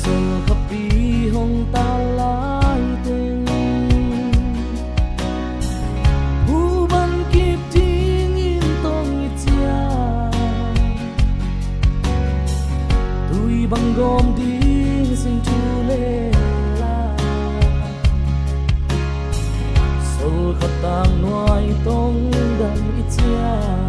sơ khắp đi hồng ta lái tình hu ban kịp tiếng in tông chia tui bằng gom đi sinh chu lê la sơ khắp tang ngoài tông đầm ít chia